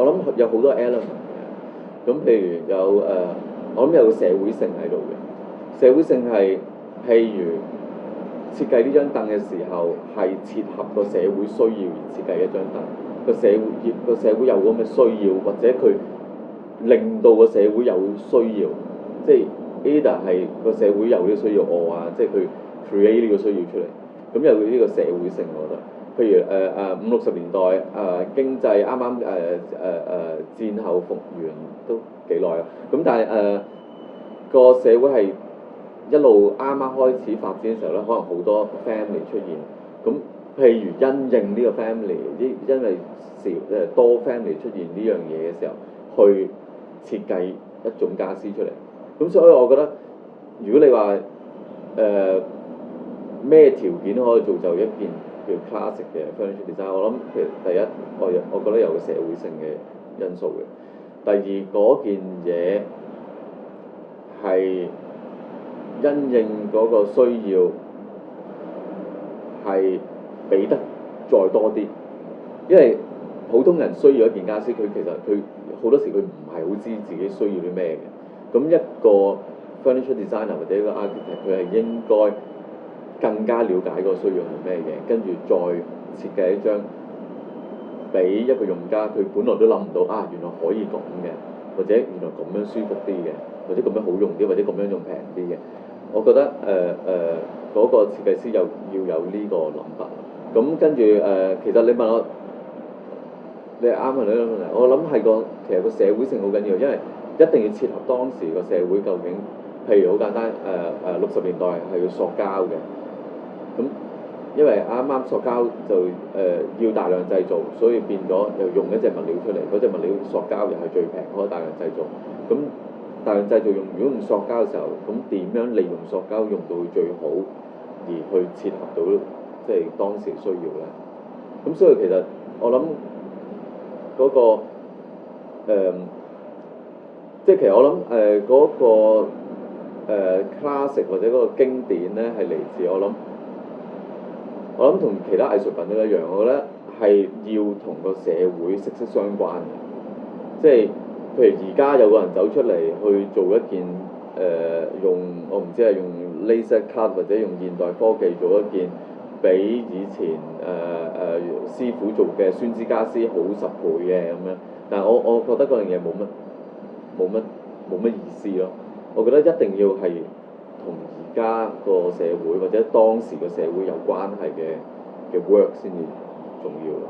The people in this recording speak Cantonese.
我諗有好多 element 嘅。咁譬如有我諗有個社會性喺度嘅。社會性係譬如設計呢張凳嘅時候係切合個社會需要而設計一張凳。個社會有咁嘅需要，或者佢令到個社會有需要，即係 either 係個社會有呢個需要即係佢 create 呢個需要出嚟，咁有呢個社會性我覺得。譬如50-60年代經濟啱啱戰後復原都幾耐啦，咁但係個社會係一路啱啱開始發展嘅時候咧，可能好多 family 出現，咁譬如因應呢個 family，因為多 family 出現呢樣嘢嘅時候，去設計一種傢俬出嚟。咁所以我覺得，如果你話咩條件可以造就一件叫 classic 嘅 furniture design，我諗其實第一，我覺得有個社會性嘅因素嘅。第二，嗰件嘢係因應嗰個需要係俾得再多啲，因為普通人需要一件傢俬，佢好多時佢唔係好知自己需要啲咩嘅。咁一個 furniture designer 或者一個 architect， 佢係應該更加了解個需要係咩嘢，跟住再設計一張俾一個用家，佢本來都諗唔到原來可以咁嘅，或者原來咁樣舒服啲嘅，或者咁樣好用啲，或者咁樣用平啲嘅。我覺得嗰個設計師要有呢個諗法。咁跟住其實你問我，你啱問你呢個問題，我諗係其實個社會性好緊要，因為一定要切合當時個社會究竟，譬如好簡單60年代係要塑膠嘅，咁因為啱啱塑膠就要大量製造，所以變咗又用一隻物料出嚟，嗰隻物料塑膠又係最平，可以大量製造。咁大量製造如果用塑膠嘅時候，咁點樣利用塑膠用到最好，而去切合到即係當時需要咧？咁所以其實我諗嗰個即係其實我諗嗰個classic 或者嗰個經典咧係嚟自我諗同其他藝術品都一樣，我覺得係要同個社會息息相關嘅。即係譬如而家有個人走出嚟去做一件我唔知係用 laser cut 或者用現代科技做一件比以前師傅做嘅酸枝傢俬好10倍嘅咁樣，但係我覺得嗰樣嘢冇乜意思咯。我覺得一定要係同而家個社會或者當時個社會有關係嘅 work 先至重要咯。